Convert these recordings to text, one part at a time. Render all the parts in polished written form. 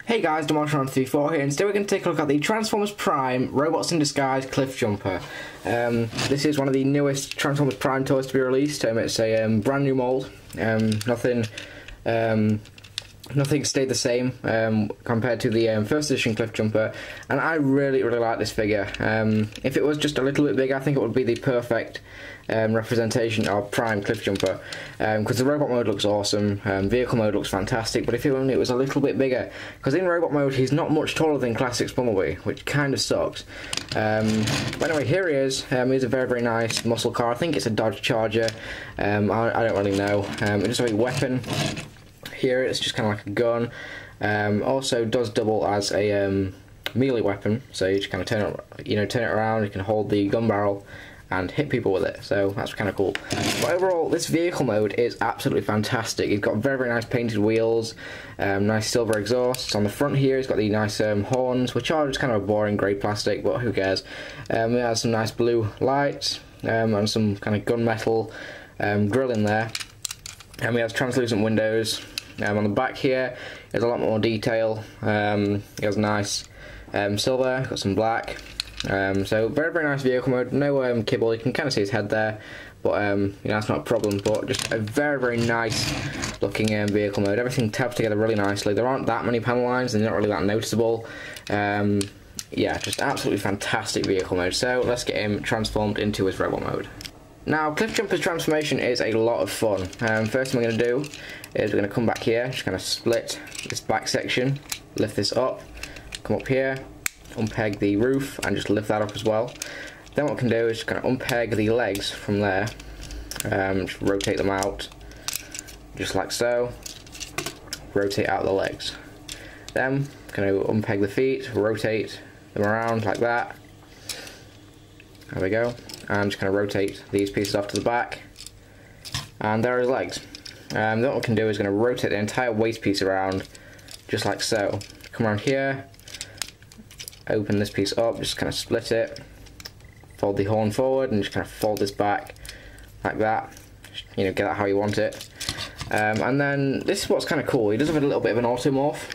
Hey guys, Demonstron34 here, and today we're going to take a look at the Transformers Prime Robots in Disguise Cliffjumper. This is one of the newest Transformers Prime toys to be released. It's a brand new mould. Nothing stayed the same compared to the first edition Cliffjumper, and I really like this figure. If it was just a little bit bigger, I think it would be the perfect representation of Prime Cliffjumper, because the robot mode looks awesome, vehicle mode looks fantastic, but if only it was a little bit bigger, because in robot mode he's not much taller than Classic's Bumblebee, which kind of sucks. But anyway, here he is. He's a very nice muscle car. I think it's a Dodge Charger. I don't really know. It's a weapon. Here it's just kind of like a gun. Also does double as a melee weapon, so you just kind of turn it around. You can hold the gun barrel and hit people with it, so that's kind of cool. But overall, this vehicle mode is absolutely fantastic. He's got very nice painted wheels, nice silver exhausts on the front here. He's got the nice horns, which are just kind of a boring grey plastic, but who cares. He has some nice blue lights and some kind of gunmetal grill in there, and he has translucent windows. On the back here, there's a lot more detail. He has nice silver, got some black. So very nice vehicle mode. No kibble. You can kind of see his head there, but that's not a problem. But just a very nice looking vehicle mode. Everything tabs together really nicely. There aren't that many panel lines, and they're not really that noticeable. Yeah, just absolutely fantastic vehicle mode. So let's get him transformed into his robot mode. Now, Cliffjumper's transformation is a lot of fun. First thing we're going to do is we're going to come back here, just kind of split this back section, lift this up, come up here, unpeg the roof, and just lift that up as well. Then what we can do is just kind of unpeg the legs from there, just rotate them out, just like so, rotate out the legs. Then, going to unpeg the feet, rotate them around like that. There we go. And just kind of rotate these pieces off to the back, and there are his legs. Then what we can do is going to rotate the entire waist piece around, just like so. Come around here, open this piece up, just kind of split it, fold the horn forward, and just kind of fold this back like that. Just, get that how you want it. And then this is what's kind of cool. He does have a little bit of an automorph,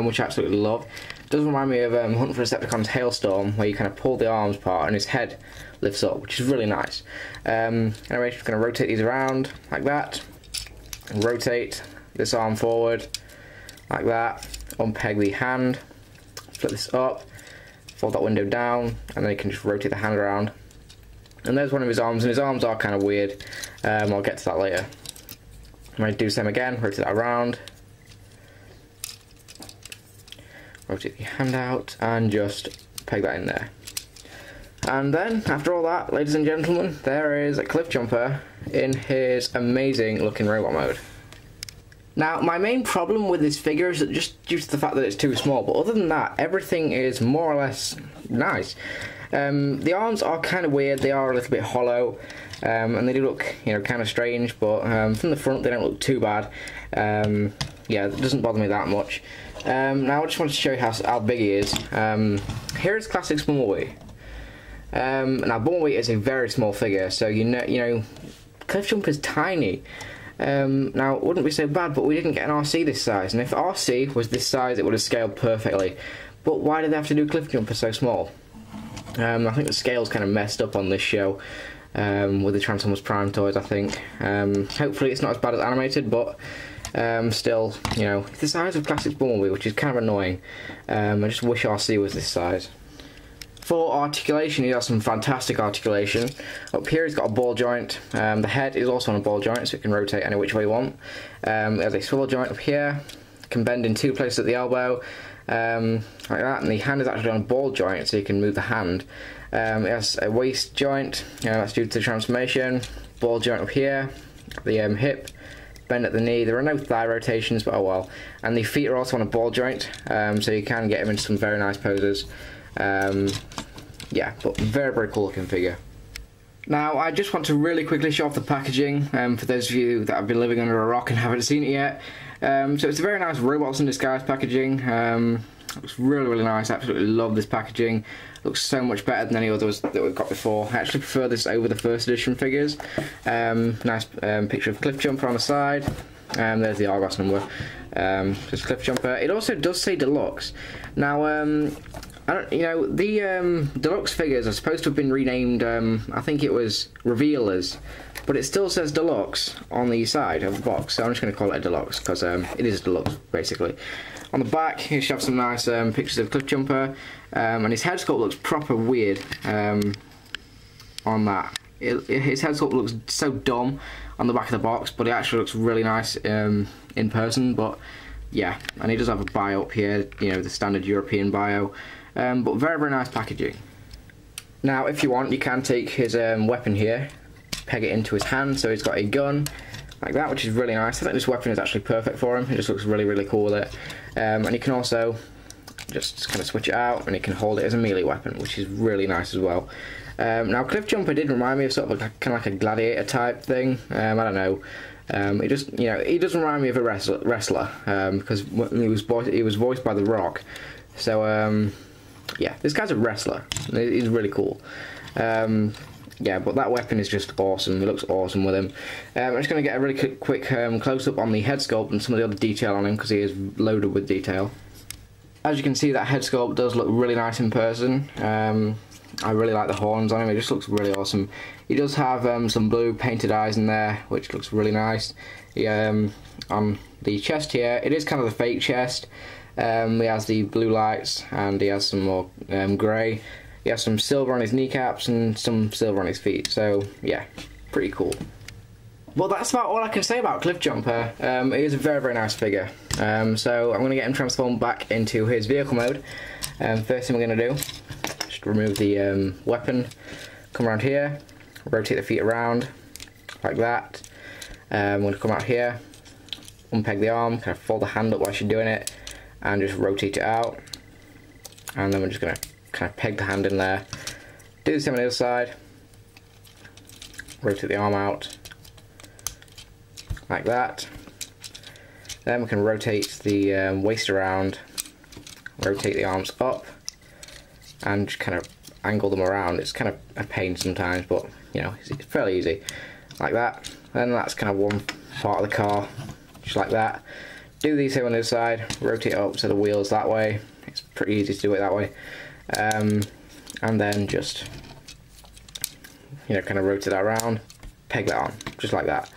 which I absolutely love. It does remind me of Hunt for Decepticons Hailstorm, where you kind of pull the arms apart and his head lifts up, which is really nice. Anyway, just going to rotate these around like that, and rotate this arm forward like that, unpeg the hand, flip this up, fold that window down, and then you can just rotate the hand around. And there's one of his arms, and his arms are kind of weird. I'll get to that later. I'm going to do the same again, rotate that around, rotate the hand out, and just peg that in there. And then, after all that, ladies and gentlemen, there is a Cliffjumper in his amazing looking robot mode. Now, my main problem with this figure is just due to the fact that it's too small, but other than that, everything is more or less nice. The arms are kind of weird, they are a little bit hollow, and they do look, kind of strange, but from the front they don't look too bad. Yeah, it doesn't bother me that much. Now, I just wanted to show you how big he is. Here is Classic's Bumblebee. Now, Bumblebee is a very small figure, so Cliffjumper's tiny. Now, it wouldn't be so bad, but we didn't get an RC this size, and if RC was this size, it would have scaled perfectly. But why did they have to do Cliffjumper so small? I think the scale's kind of messed up on this show, with the Transformers Prime toys, I think. Hopefully it's not as bad as animated, but still, it's the size of Classic's Bumblebee, which is kind of annoying. I just wish RC was this size. For articulation, he has some fantastic articulation. Up here he's got a ball joint. The head is also on a ball joint, so it can rotate any which way you want. It has a swivel joint up here. Can bend in two places at the elbow, like that. And the hand is actually on a ball joint, so you can move the hand. It has a waist joint. That's due to the transformation. Ball joint up here. The hip. Bend at the knee. There are no thigh rotations, but oh well. And the feet are also on a ball joint, so you can get him into some very nice poses. Yeah, but very cool looking figure. Now, I just want to really quickly show off the packaging, for those of you that have been living under a rock and haven't seen it yet. So it's a very nice Robots in Disguise packaging. Looks really nice. Absolutely love this packaging. Looks so much better than any others that we've got before. I actually prefer this over the first edition figures. Nice picture of Cliffjumper on the side. There's the Argos number. It's Cliffjumper. It also does say deluxe. Now, I don't, you know, the deluxe figures are supposed to have been renamed. I think it was revealers, but it still says deluxe on the side of the box. So I'm just going to call it a deluxe because it is a deluxe basically. On the back, you should have some nice pictures of Cliffjumper, and his head sculpt looks proper weird on that. His head sculpt looks so dumb on the back of the box, but it actually looks really nice in person. But yeah, and he does have a bio up here, you know, the standard European bio, but very, very nice packaging. Now, if you want, you can take his weapon here, peg it into his hand, so he's got a gun like that, which is really nice. I think this weapon is actually perfect for him. It just looks really, really cool with it. And you can also just kind of switch it out, and you can hold it as a melee weapon, which is really nice as well. Now, Cliffjumper did remind me of sort of kind of like a gladiator type thing. I don't know. He just, you know, he does remind me of a wrestler because he was voiced by The Rock. So yeah, this guy's a wrestler. He's really cool. Yeah, but that weapon is just awesome. It looks awesome with him. I'm just going to get a really quick close-up on the head sculpt and some of the other detail on him because he is loaded with detail. As you can see, that head sculpt does look really nice in person. I really like the horns on him. It just looks really awesome. He does have some blue painted eyes in there, which looks really nice. He, on the chest here, it is kind of the fake chest. He has the blue lights, and he has some more grey. He has some silver on his kneecaps and some silver on his feet, so yeah, pretty cool. Well, that's about all I can say about Cliffjumper. He is a very, very nice figure. So I'm going to get him transformed back into his vehicle mode. First thing we're going to do, just remove the weapon, come around here, rotate the feet around, like that. I'm going to come out here, unpeg the arm, kind of fold the hand up while you're doing it, and just rotate it out. And then we're just going to kind of peg the hand in there. Do the same on the other side. Rotate the arm out, like that. Then we can rotate the waist around, rotate the arms up, and just kind of angle them around. It's kind of a pain sometimes, but you know, it's fairly easy. Like that. Then that's kind of one part of the car, just like that. Do the same on the other side, rotate it up so the wheel's that way. It's pretty easy to do it that way. And then just, you know, kind of rotate that around, peg that on, just like that.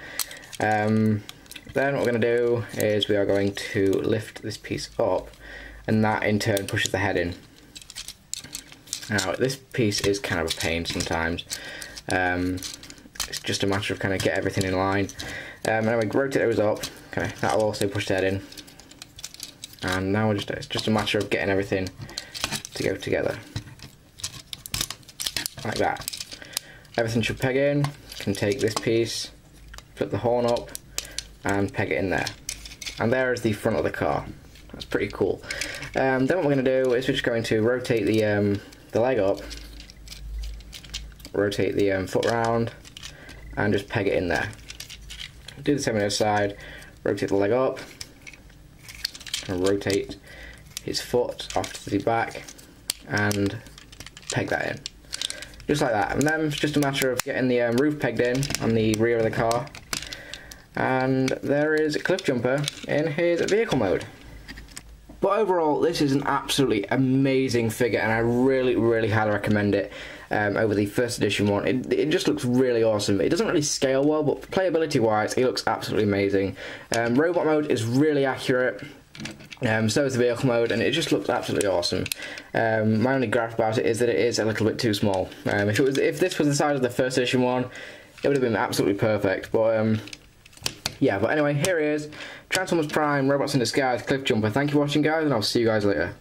Then what we're going to do is we are going to lift this piece up, and that in turn pushes the head in. Now, this piece is kind of a pain sometimes. It's just a matter of kind of get everything in line. And then we rotate those up, kind of, that'll also push the head in. And now it's just a matter of getting everything to go together. Like that. Everything should peg in. You can take this piece, flip the horn up, and peg it in there. And there is the front of the car. That's pretty cool. Then what we're going to do is we're just going to rotate the leg up, rotate the foot round, and just peg it in there. Do the same on the other side, rotate the leg up, and rotate his foot off to the back, and peg that in. Just like that. And then it's just a matter of getting the roof pegged in on the rear of the car. And there is Cliffjumper in his vehicle mode. But overall, this is an absolutely amazing figure, and I really, really highly recommend it over the first edition one. It just looks really awesome. It doesn't really scale well, but playability-wise, it looks absolutely amazing. Robot mode is really accurate. So is the vehicle mode, and it just looks absolutely awesome. My only gripe about it is that it is a little bit too small. If this was the size of the first edition one, it would have been absolutely perfect. But yeah, but anyway, here he is. Transformers Prime, Robots in Disguise, Cliffjumper. Thank you for watching, guys, and I'll see you guys later.